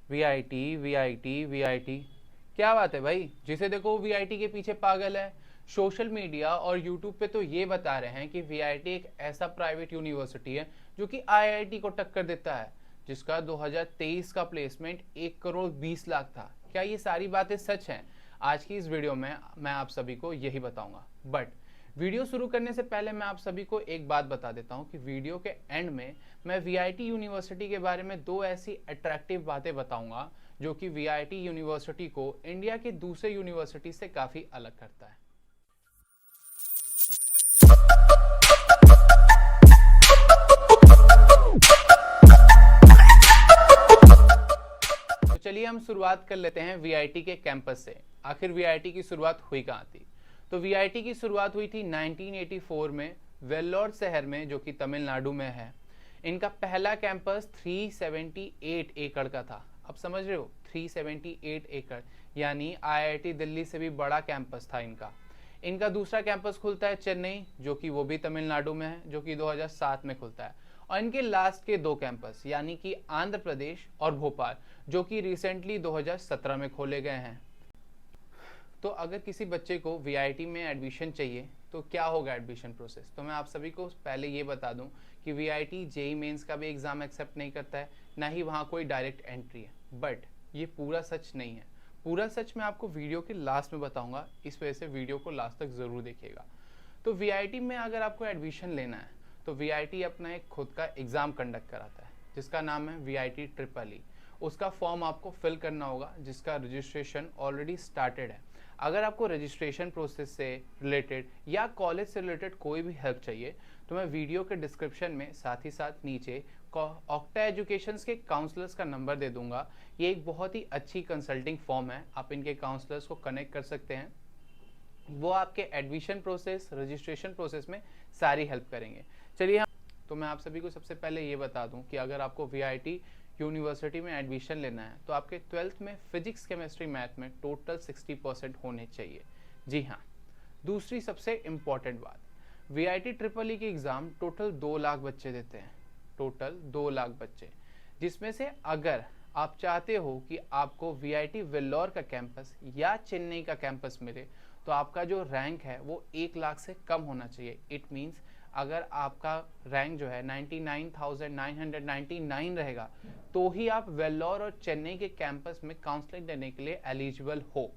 VIT VIT VIT, क्या बात है भाई, जिसे देखो वीआईटी के पीछे पागल है। सोशल मीडिया और यूट्यूब पे तो ये बता रहे हैं कि वीआईटी एक ऐसा प्राइवेट यूनिवर्सिटी है जो कि आईआईटी को टक्कर देता है, जिसका 2023 का प्लेसमेंट 1 करोड़ 20 लाख था। क्या ये सारी बातें सच हैं? आज की इस वीडियो में मैं आप सभी को यही बताऊंगा। बट वीडियो शुरू करने से पहले मैं आप सभी को एक बात बता देता हूं कि वीडियो के एंड में मैं वीआईटी यूनिवर्सिटी के बारे में दो ऐसी अट्रैक्टिव बातें बताऊंगा जो कि वीआईटी यूनिवर्सिटी को इंडिया के दूसरे यूनिवर्सिटी से काफ़ी अलग करता है। तो चलिए हम शुरुआत कर लेते हैं वीआईटी के कैंपस से। आखिर वीआईटी की शुरुआत हुई कहाँ थी? तो वीआईटी की शुरुआत हुई थी 1984 में वेल्लोर शहर में, जो कि तमिलनाडु में है। इनका पहला कैंपस 378 एकड़ का था। अब समझ रहे हो, 378 एकड़, यानी आईआईटी दिल्ली से भी बड़ा कैंपस था इनका। इनका दूसरा कैंपस खुलता है चेन्नई, जो कि वो भी तमिलनाडु में है, जो कि 2007 में खुलता है। और इनके लास्ट के दो कैंपस यानी कि आंध्र प्रदेश और भोपाल, जो कि रिसेंटली 2017 में खोले गए हैं। तो अगर किसी बच्चे को वीआईटी में एडमिशन चाहिए तो क्या होगा एडमिशन प्रोसेस? तो मैं आप सभी को पहले ये बता दूं कि वीआईटी जेई मेंस का भी एग्ज़ाम एक्सेप्ट नहीं करता है, ना ही वहाँ कोई डायरेक्ट एंट्री है। बट ये पूरा सच नहीं है। पूरा सच मैं आपको वीडियो के लास्ट में बताऊंगा, इस वजह से वीडियो को लास्ट तक ज़रूर देखिएगा। तो वीआईटी में अगर आपको एडमिशन लेना है तो वीआईटी अपना एक खुद का एग्ज़ाम कंडक्ट कराता है, जिसका नाम है वीआईटी ट्रिपल ई। उसका फॉर्म आपको फिल करना होगा, जिसका रजिस्ट्रेशन ऑलरेडी स्टार्टेड है। अगर आपको रजिस्ट्रेशन प्रोसेस से रिलेटेड या कॉलेज से रिलेटेड कोई भी हेल्प चाहिए तो मैं वीडियो के डिस्क्रिप्शन में साथ ही साथ नीचे ऑक्टा एजुकेशंस के काउंसलर्स का नंबर दे दूंगा। ये एक बहुत ही अच्छी कंसल्टिंग फॉर्म है, आप इनके काउंसलर्स को कनेक्ट कर सकते हैं। वो आपके एडमिशन प्रोसेस, रजिस्ट्रेशन प्रोसेस में सारी हेल्प करेंगे। चलिए तो मैं आप सभी को सबसे पहले ये बता दूं कि अगर आपको वीआईटी यूनिवर्सिटी में एडमिशन लेना है तो आपके 12th में फिजिक्स, केमिस्ट्री, मैथ में टोटल 60% होने चाहिए। जी हाँ। दूसरी सबसे इम्पॉर्टेंट बात, वीआईटी ट्रिपल ई की एग्ज़ाम टोटल 2 लाख बच्चे देते हैं। टोटल 2 लाख बच्चे, जिसमें से अगर आप चाहते हो कि आपको वीआईटी वेल्लोर का कैंपस या चेन्नई का कैंपस मिले तो आपका जो रैंक है वो 1 लाख से कम होना चाहिए। इट मीन्स अगर आपका रैंक जो है 99,999 रहेगा तो ही आप वेल्लोर और चेन्नई के कैंपस में काउंसलिंग देने के लिए एलिजिबल हो।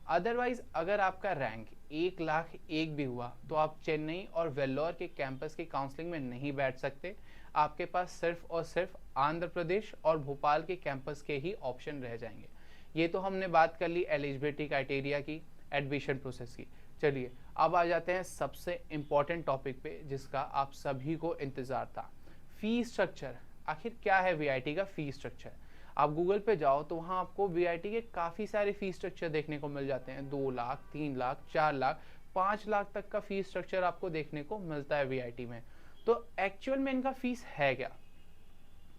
अदरवाइज अगर आपका रैंक 1 लाख 1 भी हुआ तो आप चेन्नई और वेल्लोर के कैंपस की काउंसलिंग में नहीं बैठ सकते। आपके पास सिर्फ और सिर्फ आंध्र प्रदेश और भोपाल के कैंपस के ही ऑप्शन रह जाएंगे। ये तो हमने बात कर ली एलिजिबिलिटी क्राइटेरिया की, एडमिशन प्रोसेस की। चलिए अब आ जाते हैं सबसे इम्पॉर्टेंट टॉपिक पे, जिसका आप सभी को इंतज़ार था, फी स्ट्रक्चर। आखिर क्या है वीआईटी का फी स्ट्रक्चर? आप गूगल पे जाओ तो वहाँ आपको वीआईटी के काफ़ी सारे फी स्ट्रक्चर देखने को मिल जाते हैं। 2 लाख, 3 लाख, 4 लाख, 5 लाख तक का फी स्ट्रक्चर आपको देखने को मिलता है वीआईटी में। तो एक्चुअल में इनका फीस है क्या?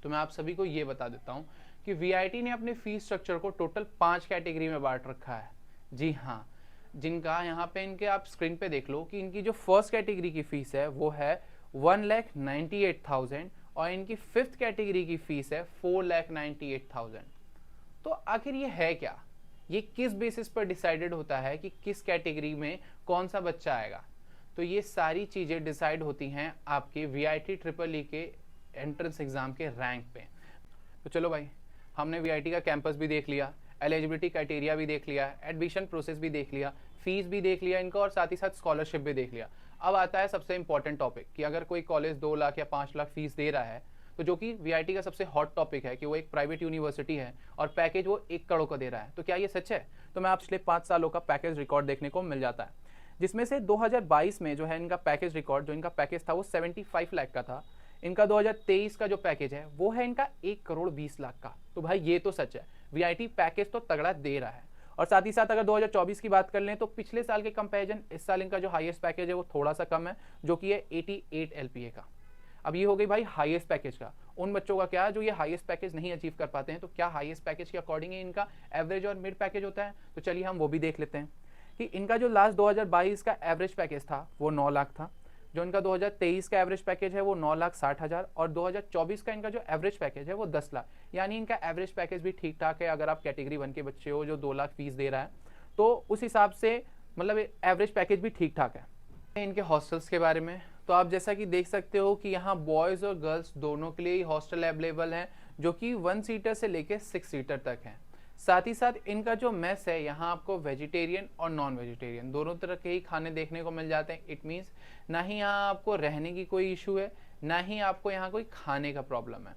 तो मैं आप सभी को ये बता देता हूँ कि वीआईटी ने अपने फीस स्ट्रक्चर को टोटल 5 कैटेगरी में बांट रखा है। जी हाँ, जिनका यहाँ पे इनके आप स्क्रीन पे देख लो कि इनकी जो फर्स्ट कैटेगरी की फीस है वो है 1,98,000 और इनकी 5th कैटेगरी की फीस है 4,98,000। तो आखिर ये है क्या? ये किस बेसिस पर डिसाइडेड होता है कि किस कैटेगरी में कौन सा बच्चा आएगा? तो ये सारी चीज़ें डिसाइड होती हैं आपके वीआईटी ट्रिपल ई के एंट्रेंस एग्जाम के रैंक पे। तो चलो भाई, हमने वीआईटी का कैंपस भी देख लिया, एलिजिबिलिटी क्राइटेरिया भी देख लिया, एडमिशन प्रोसेस भी देख लिया, फीस भी देख लिया इनका, और साथ ही साथ स्कॉलरशिप भी देख लिया। अब आता है सबसे इंपॉर्टेंट टॉपिक कि अगर कोई कॉलेज 2 लाख या 5 लाख फीस दे रहा है, तो जो कि वीआईटी का सबसे हॉट टॉपिक है कि वो एक प्राइवेट यूनिवर्सिटी है और पैकेज वो 1 करोड़ का दे रहा है, तो क्या ये सच है? तो मैं आप पिछले 5 सालों का पैकेज रिकॉर्ड देखने को मिल जाता है, जिसमें से 2022 में जो है इनका पैकेज रिकॉर्ड, जो इनका पैकेज था वो 75 लाख का था। इनका 2023 का जो पैकेज है वो है इनका 1,20,00,000 का। तो भाई ये तो सच है, वीआईटी पैकेज तो तगड़ा दे रहा है। और साथ ही साथ अगर 2024 की बात कर लें तो पिछले साल के कंपैरिजन इस साल इनका जो हाईएस्ट पैकेज है वो थोड़ा सा कम है, जो कि है 88 एलपीए का। अब ये हो गई भाई हाईएस्ट पैकेज का। उन बच्चों का क्या, जो ये हाईएस्ट पैकेज नहीं अचीव कर पाते हैं, तो क्या हाईएस्ट पैकेज के अकॉर्डिंग इनका एवरेज और मिड पैकेज होता है? तो चलिए हम वो भी देख लेते हैं कि इनका जो लास्ट 2022 का एवरेज पैकेज था वो 9 लाख था। जो इनका 2023 का एवरेज पैकेज है वो 9,60,000 और 2024 का इनका जो एवरेज पैकेज है वो 10 लाख, यानी इनका एवरेज पैकेज भी ठीक ठाक है। अगर आप कैटेगरी 1 के बच्चे हो जो 2 लाख फीस दे रहा है तो उस हिसाब से मतलब एवरेज पैकेज भी ठीक ठाक है। इनके हॉस्टल्स के बारे में तो आप जैसा कि देख सकते हो कि यहाँ बॉयज़ और गर्ल्स दोनों के लिए ही हॉस्टल अवेलेबल हैं, जो कि 1 सीटर से लेके 6 सीटर तक हैं। साथ ही साथ इनका जो मेस है यहाँ आपको वेजिटेरियन और नॉन वेजिटेरियन दोनों तरह के ही खाने देखने को मिल जाते हैं। इट मीन्स ना ही यहाँ आपको रहने की कोई इशू है, ना ही आपको यहाँ कोई खाने का प्रॉब्लम है।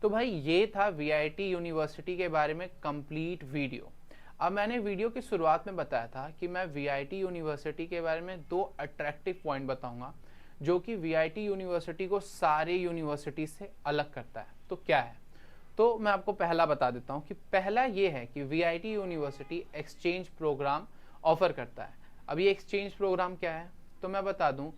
तो भाई ये था वीआईटी यूनिवर्सिटी के बारे में कंप्लीट वीडियो। अब मैंने वीडियो की शुरुआत में बताया था कि मैं वीआईटी यूनिवर्सिटी के बारे में 2 अट्रैक्टिव पॉइंट बताऊंगा जो कि वीआईटी यूनिवर्सिटी को सारे यूनिवर्सिटी से अलग करता है। तो क्या है? तो मैं आपको पहला बता देता हूँ कि पहला ये है कि VIT university exchange programme offer करता है। अब ये एक्सचेंज प्रोग्राम क्या है तो मैं बता दूं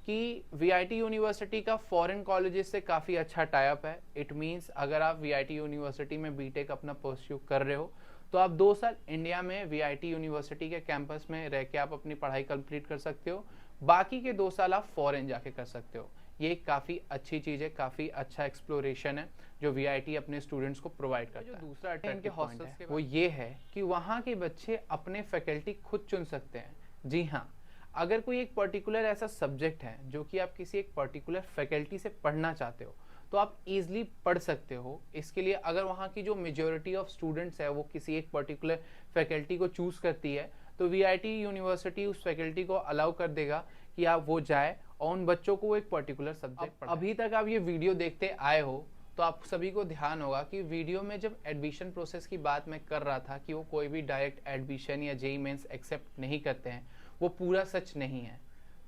कि वीआईटी यूनिवर्सिटी का फॉरेन कॉलेजेस से काफ़ी अच्छा टाई अप है। इट मीन्स अगर आप वीआईटी यूनिवर्सिटी में बीटेक अपना परस्यू कर रहे हो तो आप 2 साल इंडिया में वीआईटी यूनिवर्सिटी के कैंपस में रह के आप अपनी पढ़ाई कंप्लीट कर सकते हो, बाकी के 2 साल आप फॉरेन जाके कर सकते हो। ये काफ़ी अच्छी चीज़ है, काफ़ी अच्छा एक्सप्लोरेशन है जो वीआईटी अपने स्टूडेंट्स को प्रोवाइड करता है। जो दूसरा अट्रैक्टिव पॉइंट है वो ये है कि वहाँ के बच्चे अपने फैकल्टी खुद चुन सकते हैं। जी हाँ, अगर कोई एक पर्टिकुलर ऐसा सब्जेक्ट है जो कि आप किसी एक पर्टिकुलर फैकल्टी से पढ़ना चाहते हो तो आप इजीली पढ़ सकते हो। इसके लिए अगर वहाँ की जो मेजॉरिटी ऑफ स्टूडेंट्स है वो किसी एक पर्टिकुलर फैकल्टी को चूज़ करती है तो वीआईटी यूनिवर्सिटी उस फैकल्टी को अलाउ कर देगा कि आप वो जाए और उन बच्चों को एक पर्टिकुलर सब्जेक्ट पढ़ाए। अभी तक आप ये वीडियो देखते आए हो तो आप सभी को ध्यान होगा कि वीडियो में जब एडमिशन प्रोसेस की बात मैं कर रहा था कि वो कोई भी डायरेक्ट एडमिशन या जेईई मेंस एक्सेप्ट नहीं करते हैं, वो पूरा सच नहीं है।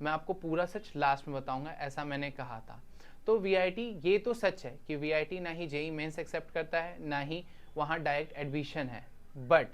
मैं आपको पूरा सच लास्ट में बताऊंगा, ऐसा मैंने कहा था। तो वीआईटी ये तो सच है कि वीआईटी ना ही जेईई मेंस एक्सेप्ट करता है ना ही वहाँ डायरेक्ट एडमिशन है, बट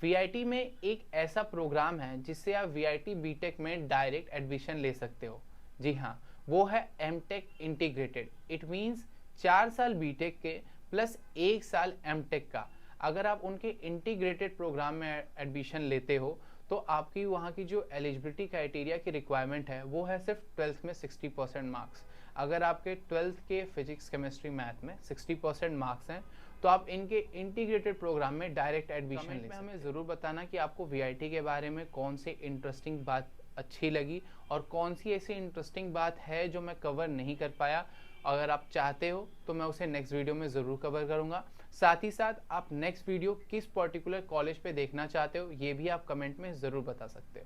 वीआईटी में एक ऐसा प्रोग्राम है जिससे आप वीआईटी बीटेक में डायरेक्ट एडमिशन ले सकते हो। जी हाँ, वो है एमटेक इंटीग्रेटेड। इट मीन्स 4 साल बीटेक के प्लस 1 साल एमटेक का। अगर आप उनके इंटीग्रेटेड प्रोग्राम में एडमिशन लेते हो तो आपकी वहाँ की जो एलिजिबिलिटी क्राइटेरिया की रिक्वायरमेंट है वो है सिर्फ 12th में 60% मार्क्स। अगर आपके 12th के फिजिक्स केमिस्ट्री मैथ में 60% मार्क्स हैं तो आप इनके इंटीग्रेटेड प्रोग्राम में डायरेक्ट एडमिशन ले सकते हैं। हमें ज़रूर बताना कि आपको वीआईटी के बारे में कौन सी इंटरेस्टिंग बात अच्छी लगी और कौन सी ऐसी इंटरेस्टिंग बात है जो मैं कवर नहीं कर पाया। अगर आप चाहते हो तो मैं उसे नेक्स्ट वीडियो में ज़रूर कवर करूँगा। साथ ही साथ आप नेक्स्ट वीडियो किस पर्टिकुलर कॉलेज पे देखना चाहते हो ये भी आप कमेंट में ज़रूर बता सकते हो।